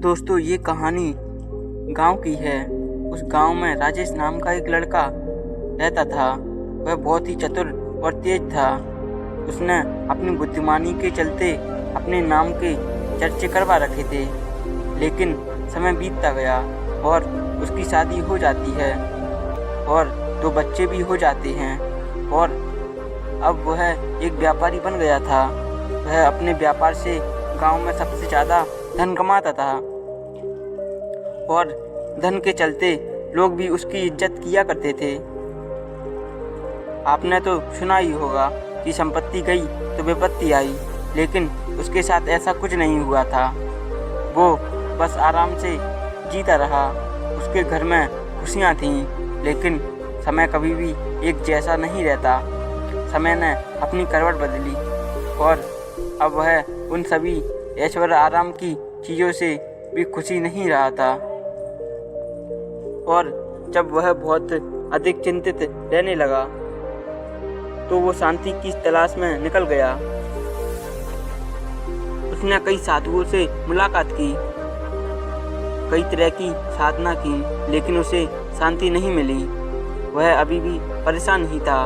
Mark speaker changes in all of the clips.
Speaker 1: दोस्तों, ये कहानी गांव की है। उस गांव में राजेश नाम का एक लड़का रहता था। वह बहुत ही चतुर और तेज था। उसने अपनी बुद्धिमानी के चलते अपने नाम के चर्चे करवा रखे थे। लेकिन समय बीतता गया और उसकी शादी हो जाती है और 2 बच्चे भी हो जाते हैं। और अब वह एक व्यापारी बन गया था। वह अपने व्यापार से गांव में सबसे ज़्यादा धन कमाता था और धन के चलते लोग भी उसकी इज्जत किया करते थे। आपने तो सुना ही होगा कि संपत्ति गई तो विपत्ति आई, लेकिन उसके साथ ऐसा कुछ नहीं हुआ था। वो बस आराम से जीता रहा। उसके घर में खुशियाँ थीं, लेकिन समय कभी भी एक जैसा नहीं रहता। समय ने अपनी करवट बदली और अब वह उन सभी ऐश्वर्य आराम की चीज़ों से भी खुशी नहीं रहा था। और जब वह बहुत अधिक चिंतित रहने लगा तो वो शांति की तलाश में निकल गया। उसने कई साधुओं से मुलाकात की, कई तरह की साधना की, लेकिन उसे शांति नहीं मिली। वह अभी भी परेशान ही था।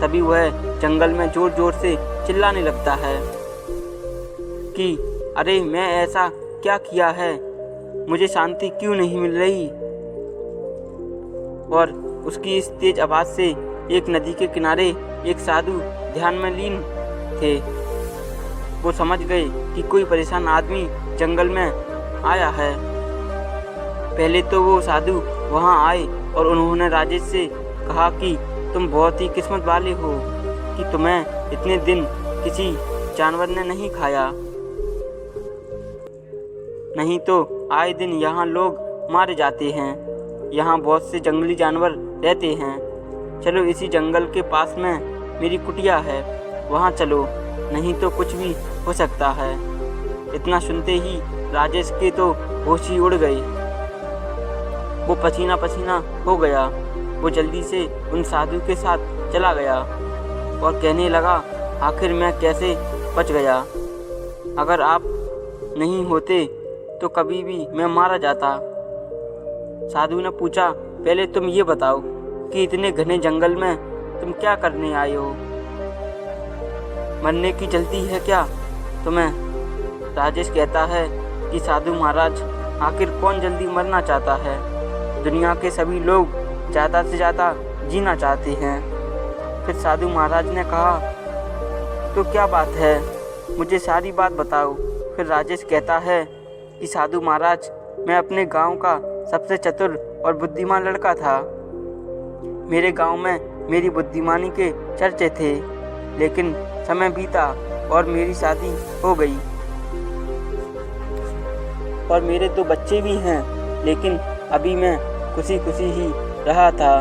Speaker 1: तभी वह जंगल में जोर जोर से चिल्लाने लगता है कि अरे, मैं ऐसा क्या किया है, मुझे शांति क्यों नहीं मिल रही। और उसकी इस तेज आवाज़ से एक नदी के किनारे एक साधु ध्यान में लीन थे। वो समझ गए कि कोई परेशान आदमी जंगल में आया है। पहले तो वो साधु वहाँ आए और उन्होंने राजेश से कहा कि तुम बहुत ही किस्मत वाले हो कि तुम्हें इतने दिन किसी जानवर ने नहीं खाया, नहीं तो आए दिन यहाँ लोग मारे जाते हैं। यहाँ बहुत से जंगली जानवर रहते हैं। चलो, इसी जंगल के पास में मेरी कुटिया है, वहाँ चलो, नहीं तो कुछ भी हो सकता है। इतना सुनते ही राजेश के तो होश ही उड़ गए। वो पसीना पसीना हो गया। वो जल्दी से उन साधु के साथ चला गया और कहने लगा, आखिर मैं कैसे बच गया। अगर आप नहीं होते तो कभी भी मैं मारा जाता। साधु ने पूछा, पहले तुम ये बताओ कि इतने घने जंगल में तुम क्या करने आए हो? मरने की जल्दी है क्या तुम्हें? राजेश कहता है कि साधु महाराज, आखिर कौन जल्दी मरना चाहता है? दुनिया के सभी लोग ज़्यादा से ज़्यादा जीना चाहते हैं। फिर साधु महाराज ने कहा, तो क्या बात है, मुझे सारी बात बताओ। फिर राजेश कहता है कि साधु महाराज, मैं अपने गांव का सबसे चतुर और बुद्धिमान लड़का था। मेरे गांव में मेरी बुद्धिमानी के चर्चे थे, लेकिन समय बीता और मेरी शादी हो गई और मेरे 2 बच्चे भी हैं, लेकिन अभी मैं खुशी खुशी ही रहा था।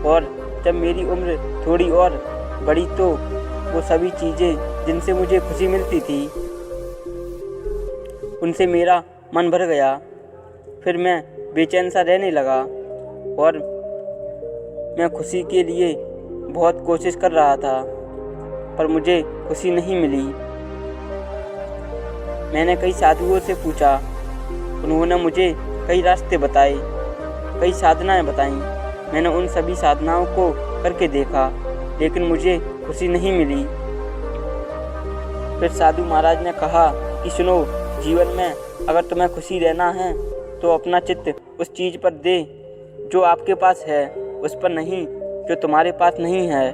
Speaker 1: और जब मेरी उम्र थोड़ी और बढ़ी तो वो सभी चीज़ें जिनसे मुझे खुशी मिलती थी उनसे मेरा मन भर गया। फिर मैं बेचैन सा रहने लगा और मैं खुशी के लिए बहुत कोशिश कर रहा था, पर मुझे खुशी नहीं मिली। मैंने कई साधुओं से पूछा, उन्होंने मुझे कई रास्ते बताए, कई साधनाएं बताईं। मैंने उन सभी साधनाओं को करके देखा, लेकिन मुझे खुशी नहीं मिली। फिर साधु महाराज ने कहा कि सुनो, जीवन में अगर तुम्हें खुशी रहना है तो अपना चित्त उस चीज़ पर दे जो आपके पास है, उस पर नहीं जो तुम्हारे पास नहीं है।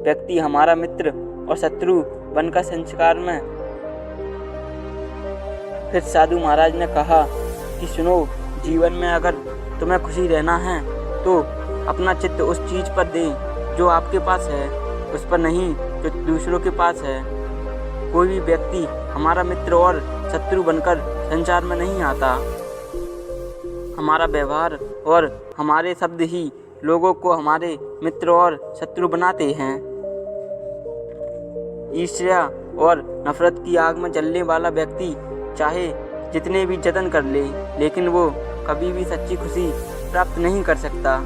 Speaker 1: व्यक्ति हमारा मित्र और शत्रु बनकर संस्कार में। फिर साधु महाराज ने कहा कि सुनो, जीवन में अगर तुम्हें खुशी रहना है तो अपना चित्त उस चीज़ पर दे जो आपके पास है, उस पर नहीं जो दूसरों के पास है। कोई भी व्यक्ति हमारा मित्र और शत्रु बनकर संसार में नहीं आता। हमारा व्यवहार और हमारे शब्द ही लोगों को हमारे मित्र और शत्रु बनाते हैं। ईर्ष्या और नफरत की आग में जलने वाला व्यक्ति चाहे जितने भी जतन कर ले, लेकिन वो कभी भी सच्ची खुशी प्राप्त नहीं कर सकता।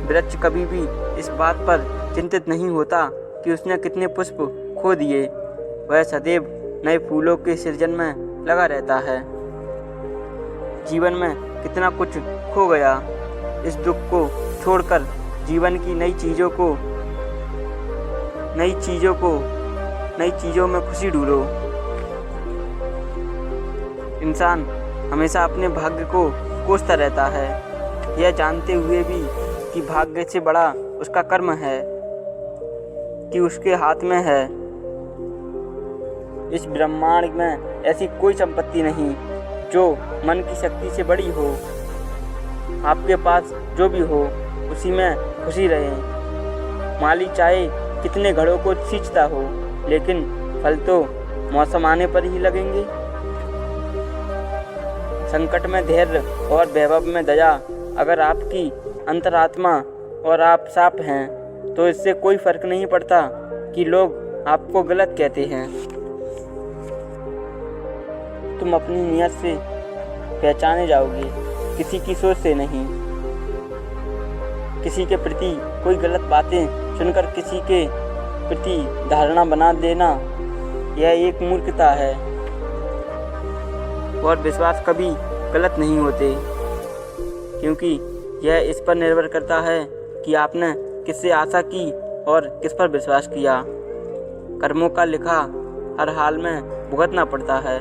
Speaker 1: वृक्ष कभी भी इस बात पर चिंतित नहीं होता कि उसने कितने पुष्प खो दिए। वह सदैव नए फूलों के सृजन में लगा रहता है। जीवन में कितना कुछ खो गया। इस दुख को छोड़कर जीवन की नई चीज़ों में खुशी ढूंढो। इंसान हमेशा अपने भाग्य को कोसता रहता है, यह जानते हुए भी कि भाग्य से बड़ा उसका कर्म है, कि उसके हाथ में है। इस ब्रह्मांड में ऐसी कोई संपत्ति नहीं जो मन की शक्ति से बड़ी हो। आपके पास जो भी हो उसी में खुशी रहे। माली चाहे कितने घड़ों को सींचता हो, लेकिन फल तो मौसम आने पर ही लगेंगे। संकट में धैर्य और वैभव में दया अगर आपकी अंतरात्मा और आप साफ हैं, तो इससे कोई फर्क नहीं पड़ता कि लोग आपको गलत कहते हैं। तुम अपनी नीयत से पहचाने जाओगे, किसी की सोच से नहीं। किसी के प्रति कोई गलत बातें सुनकर किसी के प्रति धारणा बना देना, यह एक मूर्खता है। और विश्वास कभी गलत नहीं होते, क्योंकि यह इस पर निर्भर करता है कि आपने किससे आशा की और किस पर विश्वास किया। कर्मों का लिखा हर हाल में भुगतना पड़ता है।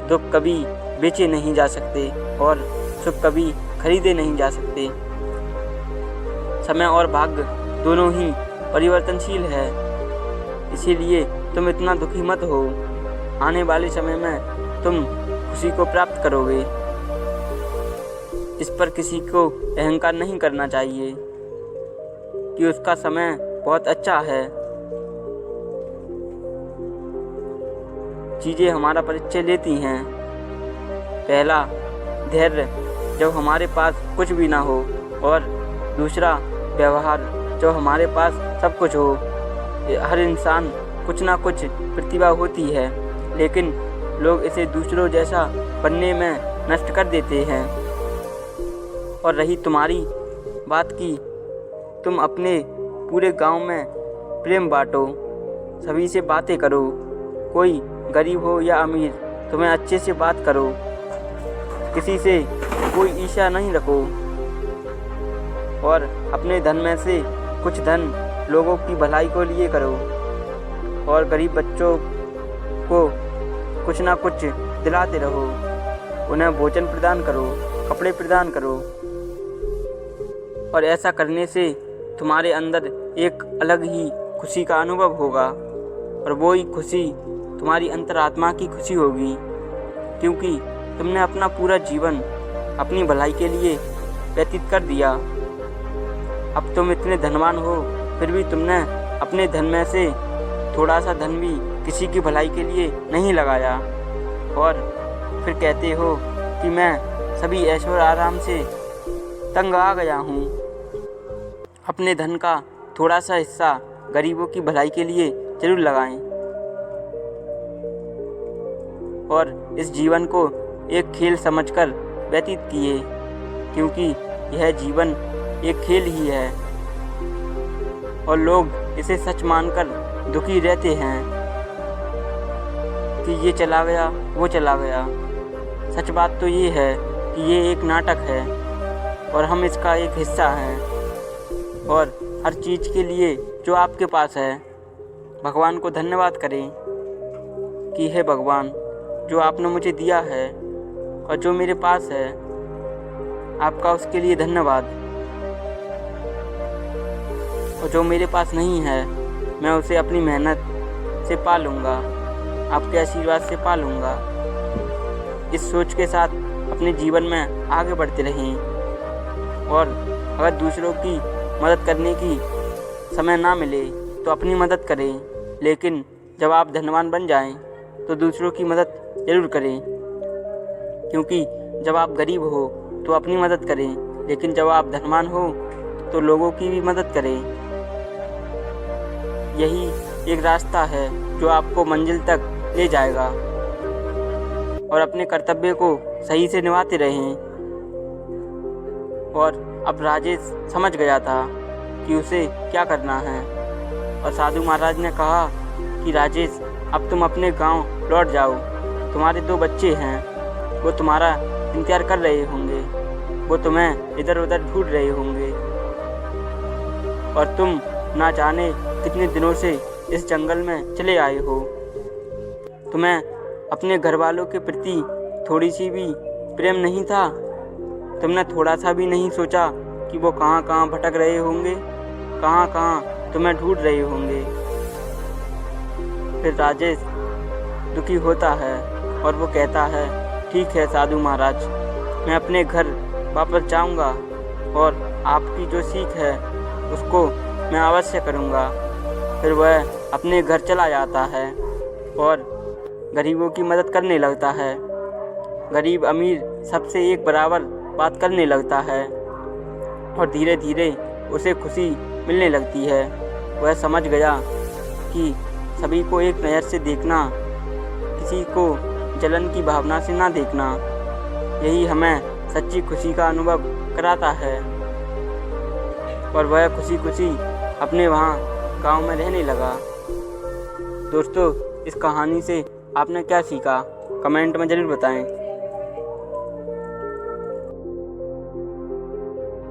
Speaker 1: दुख कभी बेचे नहीं जा सकते और सुख कभी खरीदे नहीं जा सकते। समय और भाग्य दोनों ही परिवर्तनशील है, इसीलिए तुम इतना दुखी मत हो। आने वाले समय में तुम खुशी को प्राप्त करोगे। इस पर किसी को अहंकार नहीं करना चाहिए कि उसका समय बहुत अच्छा है। चीज़ें हमारा परिचय लेती हैं। पहला, धैर्य जब हमारे पास कुछ भी ना हो, और दूसरा, व्यवहार जब हमारे पास सब कुछ हो। हर इंसान कुछ ना कुछ प्रतिभा होती है, लेकिन लोग इसे दूसरों जैसा बनने में नष्ट कर देते हैं। और रही तुम्हारी बात की, तुम अपने पूरे गांव में प्रेम बांटो, सभी से बातें करो। कोई गरीब हो या अमीर, तुम्हें अच्छे से बात करो। किसी से कोई ईर्ष्या नहीं रखो, और अपने धन में से कुछ धन लोगों की भलाई को लिए करो। और गरीब बच्चों को कुछ ना कुछ दिलाते रहो। उन्हें भोजन प्रदान करो, कपड़े प्रदान करो। और ऐसा करने से तुम्हारे अंदर एक अलग ही खुशी का अनुभव होगा, और वो ही खुशी तुम्हारी अंतरात्मा की खुशी होगी, क्योंकि तुमने अपना पूरा जीवन अपनी भलाई के लिए व्यतीत कर दिया। अब तुम इतने धनवान हो, फिर भी तुमने अपने धन में से थोड़ा सा धन भी किसी की भलाई के लिए नहीं लगाया, और फिर कहते हो कि मैं सभी ऐश्वर्य आराम से तंग आ गया हूँ। अपने धन का थोड़ा सा हिस्सा गरीबों की भलाई के लिए जरूर लगाएं, और इस जीवन को एक खेल समझकर व्यतीत किए, क्योंकि यह जीवन एक खेल ही है। और लोग इसे सच मानकर दुखी रहते हैं कि ये चला गया, वो चला गया। सच बात तो ये है कि ये एक नाटक है, और हम इसका एक हिस्सा हैं। और हर चीज़ के लिए जो आपके पास है, भगवान को धन्यवाद करें कि हे भगवान, जो आपने मुझे दिया है और जो मेरे पास है, आपका उसके लिए धन्यवाद। और जो मेरे पास नहीं है, मैं उसे अपनी मेहनत से पा लूँगा, आपके आशीर्वाद से पा लूँगा। इस सोच के साथ अपने जीवन में आगे बढ़ते रहें। और अगर दूसरों की मदद करने की समय ना मिले तो अपनी मदद करें, लेकिन जब आप धनवान बन जाएं तो दूसरों की मदद ज़रूर करें। क्योंकि जब आप गरीब हो तो अपनी मदद करें, लेकिन जब आप धनवान हो तो लोगों की भी मदद करें। यही एक रास्ता है जो आपको मंजिल तक ले जाएगा। और अपने कर्तव्य को सही से निभाते रहें। और अब राजेश समझ गया था कि उसे क्या करना है, और साधु महाराज ने कहा कि राजेश, अब तुम अपने गांव लौट जाओ। तुम्हारे 2 बच्चे हैं, वो तुम्हारा इंतजार कर रहे होंगे। वो तुम्हें इधर उधर ढूंढ रहे होंगे और तुम ना जाने कितने दिनों से इस जंगल में चले आए हो। तुम्हें अपने घर वालों के प्रति थोड़ी सी भी प्रेम नहीं था? तुमने थोड़ा सा भी नहीं सोचा कि वो कहाँ कहाँ भटक रहे होंगे, कहाँ कहाँ तुम्हें ढूंढ रहे होंगे? फिर राजेश दुखी होता है और वो कहता है, ठीक है साधु महाराज, मैं अपने घर वापस जाऊंगा और आपकी जो सीख है उसको मैं अवश्य करूंगा। फिर वह अपने घर चला जाता है और गरीबों की मदद करने लगता है। गरीब अमीर सबसे एक बराबर बात करने लगता है और धीरे धीरे उसे खुशी मिलने लगती है। वह समझ गया कि सभी को एक नज़र से देखना, किसी को जलन की भावना से ना देखना, यही हमें सच्ची खुशी का अनुभव कराता है। और वह खुशी खुशी अपने वहाँ गांव में रहने लगा। दोस्तों, इस कहानी से आपने क्या सीखा कमेंट में ज़रूर बताएं।